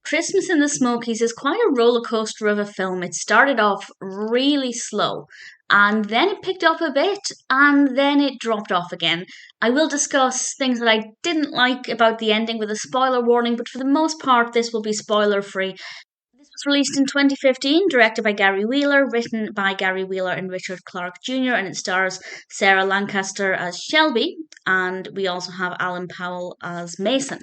Christmas in the Smokies is quite a roller coaster of a film. It started off really slow and then it picked up a bit and then it dropped off again. I will discuss things that I didn't like about the ending with a spoiler warning, but for the most part, this will be spoiler free. This was released in 2015, directed by Gary Wheeler, written by Gary Wheeler and Richard Clark Jr., and it stars Sarah Lancaster as Shelby, and we also have Alan Powell as Mason.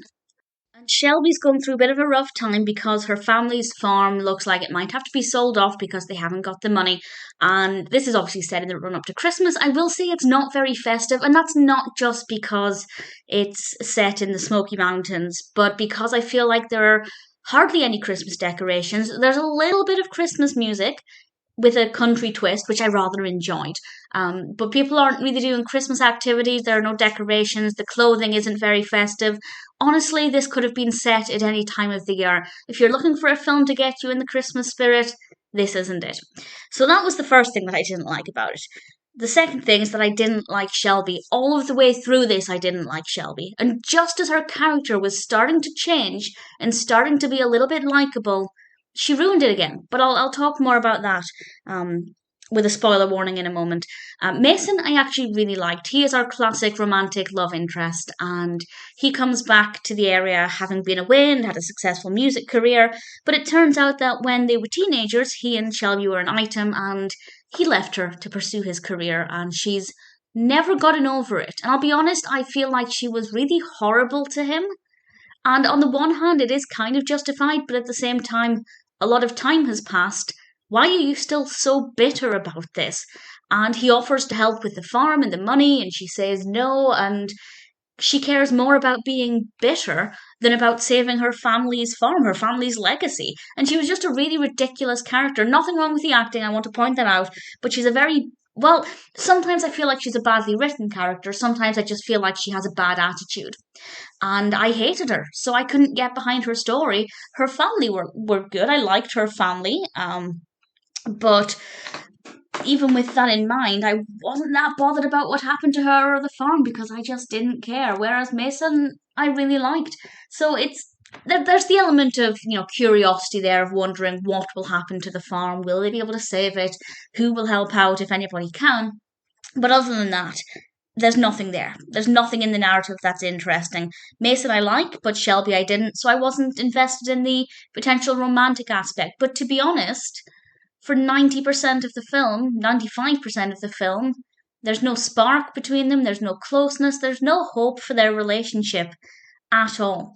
And Shelby's going through a bit of a rough time because her family's farm looks like it might have to be sold off because they haven't got the money. And this is obviously set in the run up to Christmas. I will say it's not very festive, and that's not just because it's set in the Smoky Mountains, but because I feel like there are hardly any Christmas decorations. There's a little bit of Christmas music with a country twist, which I rather enjoyed. But people aren't really doing Christmas activities. There are no decorations. The clothing isn't very festive. Honestly, this could have been set at any time of the year. If you're looking for a film to get you in the Christmas spirit, this isn't it. So that was the first thing that I didn't like about it. The second thing is that I didn't like Shelby. All of the way through this, I didn't like Shelby. And just as her character was starting to change and starting to be a little bit likable, she ruined it again. But I'll talk more about that with a spoiler warning in a moment. Mason, I actually really liked. He is our classic romantic love interest, and he comes back to the area having been away and had a successful music career. But it turns out that when they were teenagers, he and Shelby were an item, and he left her to pursue his career, and she's never gotten over it. And I'll be honest, I feel like she was really horrible to him. And on the one hand, it is kind of justified, but at the same time, a lot of time has passed. Why are you still so bitter about this? And he offers to help with the farm and the money, and she says no, and she cares more about being bitter than about saving her family's farm, her family's legacy. And she was just a really ridiculous character. Nothing wrong with the acting, I want to point that out, but she's a very well, sometimes I feel like she's a badly written character. Sometimes I just feel like she has a bad attitude. And I hated her, so I couldn't get behind her story. Her family were good. I liked her family. But even with that in mind, I wasn't that bothered about what happened to her or the farm because I just didn't care. Whereas Mason, I really liked. So there's the element of curiosity there of wondering what will happen to the farm. Will they be able to save it? Who will help out if anybody can? But other than that, there's nothing there. There's nothing in the narrative that's interesting. Mason I like, but Shelby I didn't, so I wasn't invested in the potential romantic aspect. But to be honest, for 90% of the film, 95% of the film, there's no spark between them, there's no closeness, there's no hope for their relationship at all.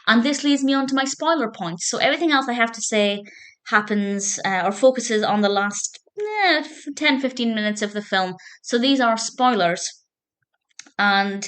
And this leads me on to my spoiler points. So everything else I have to say happens or focuses on the last 10-15 minutes of the film. So these are spoilers. And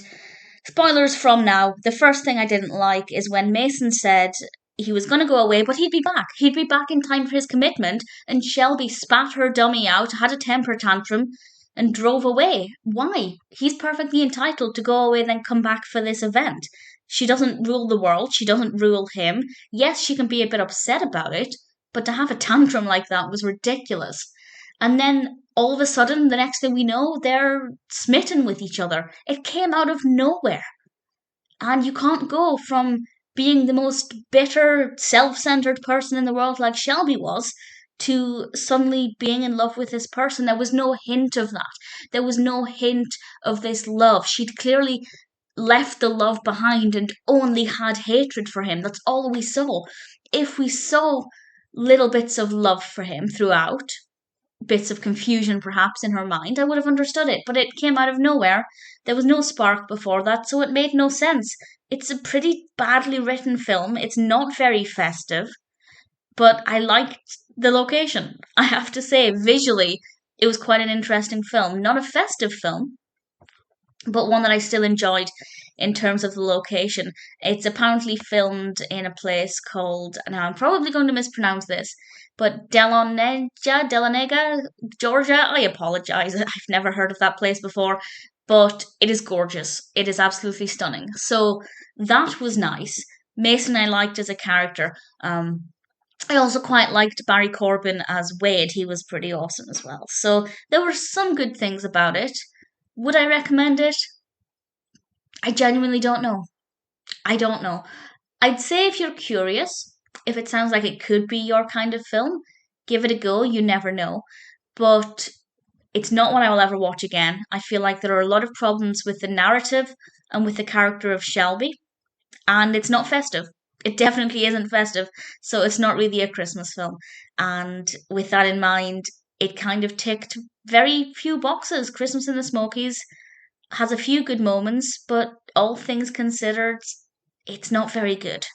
spoilers from now. The first thing I didn't like is when Mason said he was going to go away, but he'd be back. He'd be back in time for his commitment, and Shelby spat her dummy out, had a temper tantrum, and drove away. Why? He's perfectly entitled to go away, then come back for this event. She doesn't rule the world. She doesn't rule him. Yes, she can be a bit upset about it, but to have a tantrum like that was ridiculous. And then all of a sudden, the next thing we know, they're smitten with each other. It came out of nowhere. And you can't go from being the most bitter, self-centered person in the world like Shelby was to suddenly being in love with this person. There was no hint of that. There was no hint of this love. She'd clearly left the love behind and only had hatred for him. That's all we saw. If we saw little bits of love for him throughout, bits of confusion perhaps in her mind, I would have understood it, but it came out of nowhere. There was no spark before that, so it made no sense. It's a pretty badly written film. It's not very festive, but I liked the location. I have to say, visually, it was quite an interesting film. Not a festive film, but one that I still enjoyed in terms of the location. It's apparently filmed in a place called, now I'm probably going to mispronounce this, but Dahlonega, Georgia. I apologize. I've never heard of that place before, but it is gorgeous. It is absolutely stunning. So that was nice. Mason I liked as a character. I also quite liked Barry Corbin as Wade. He was pretty awesome as well. So there were some good things about it. Would I recommend it? I genuinely don't know. I don't know. I'd say if you're curious, if it sounds like it could be your kind of film, give it a go. You never know. But it's not one I will ever watch again. I feel like there are a lot of problems with the narrative and with the character of Shelby, and it's not festive. It definitely isn't festive, so it's not really a Christmas film. And with that in mind, it kind of ticked very few boxes. Christmas in the Smokies has a few good moments, but all things considered, it's not very good.